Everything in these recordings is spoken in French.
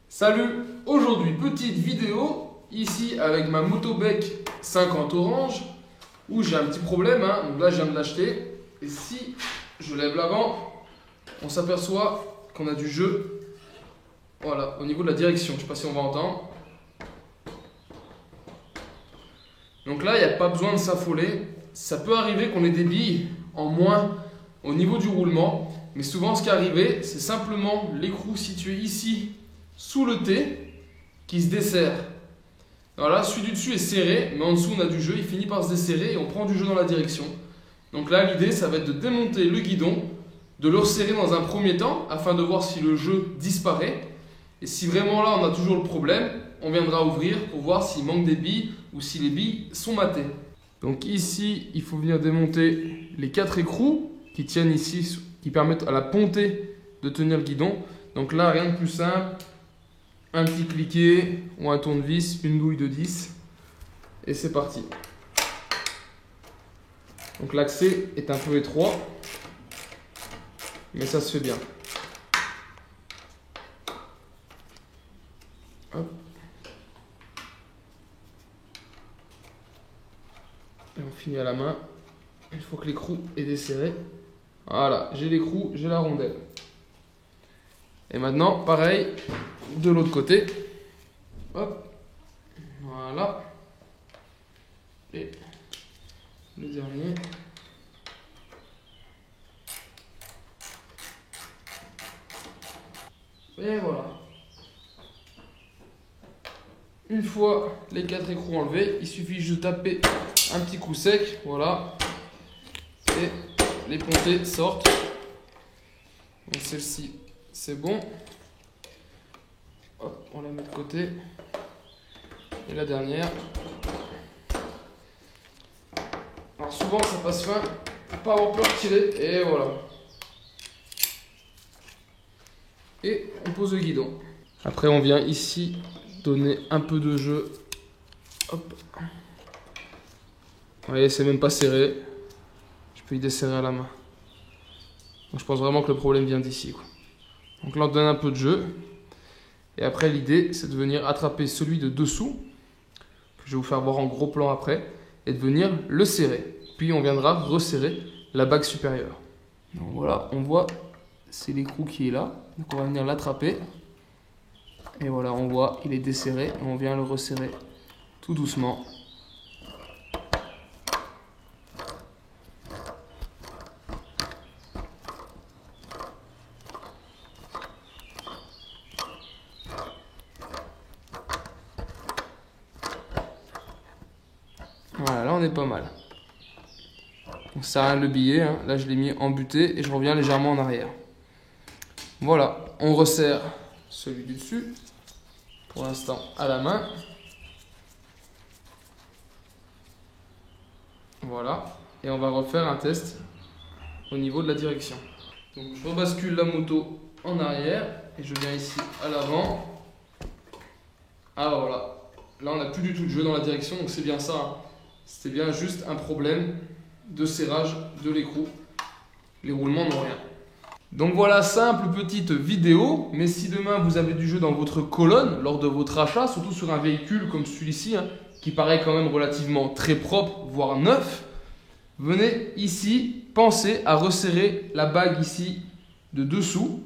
Salut, aujourd'hui petite vidéo ici avec ma Motobec 50 orange où j'ai un petit problème, donc là je viens de l'acheter et si je lève l'avant on s'aperçoit qu'on a du jeu, voilà, au niveau de la direction, je sais pas si on va entendre. Donc là il n'y a pas besoin de s'affoler, ça peut arriver qu'on ait des billes en moins au niveau du roulement, mais souvent ce qui est arrivé c'est simplement l'écrou situé ici sous le T qui se desserre. Alors là, celui du dessus est serré, mais en dessous on a du jeu, il finit par se desserrer et on prend du jeu dans la direction. Donc là, l'idée, ça va être de démonter le guidon, de le resserrer dans un premier temps afin de voir si le jeu disparaît. Et si vraiment là on a toujours le problème, on viendra ouvrir pour voir s'il manque des billes ou si les billes sont matées. Donc ici, il faut venir démonter les 4 écrous qui tiennent ici, qui permettent à la pontée de tenir le guidon. Donc là, rien de plus simple. Un petit cliquet ou un tournevis, une douille de 10 et c'est parti. Donc l'accès est un peu étroit, mais ça se fait bien. Hop. Et on finit à la main. Il faut que l'écrou est desserré. Voilà, j'ai l'écrou, j'ai la rondelle. Et maintenant, pareil, de l'autre côté. Hop. Voilà. Et le dernier. Et voilà. Une fois les 4 écrous enlevés, il suffit juste de taper un petit coup sec. Voilà. Et les pontées sortent. Donc celle-ci, c'est bon. Hop, on la met de côté. Et la dernière. Alors souvent ça passe fin. Faut pas avoir peur de tirer. Et voilà. Et on pose le guidon. Après on vient ici donner un peu de jeu. Hop. Vous voyez, c'est même pas serré. Je peux y desserrer à la main. Donc je pense vraiment que le problème vient d'ici, quoi. Donc là on donne un peu de jeu. Et après l'idée c'est de venir attraper celui de dessous, que je vais vous faire voir en gros plan après, et de venir le serrer. Puis on viendra resserrer la bague supérieure. Donc voilà, on voit, c'est l'écrou qui est là. Donc on va venir l'attraper. Et voilà, on voit, il est desserré. Et on vient le resserrer tout doucement. Voilà, là on est pas mal. Donc ça sert à rien de le billet, hein. Là je l'ai mis en butée et je reviens légèrement en arrière. Voilà, on resserre celui du dessus, pour l'instant à la main. Voilà, et on va refaire un test au niveau de la direction. Donc je rebascule la moto en arrière et je viens ici à l'avant. Ah voilà, là on n'a plus du tout de jeu dans la direction, donc c'est bien ça, hein. C'était bien juste un problème de serrage de l'écrou. Les roulements n'ont rien. Donc voilà, simple petite vidéo. Mais si demain vous avez du jeu dans votre colonne lors de votre achat, surtout sur un véhicule comme celui-ci, hein, qui paraît quand même relativement très propre, voire neuf, venez ici, pensez à resserrer la bague ici de dessous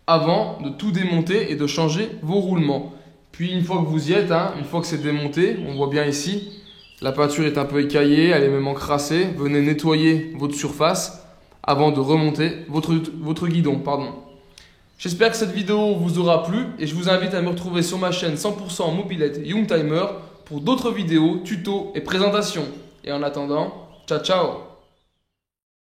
avant de tout démonter et de changer vos roulements. Puis une fois que vous y êtes, hein, une fois que c'est démonté, on voit bien ici, la peinture est un peu écaillée, elle est même encrassée. Venez nettoyer votre surface avant de remonter votre guidon. J'espère que cette vidéo vous aura plu et je vous invite à me retrouver sur ma chaîne 100% Mobilette Youngtimer pour d'autres vidéos, tutos et présentations. Et en attendant, ciao ciao!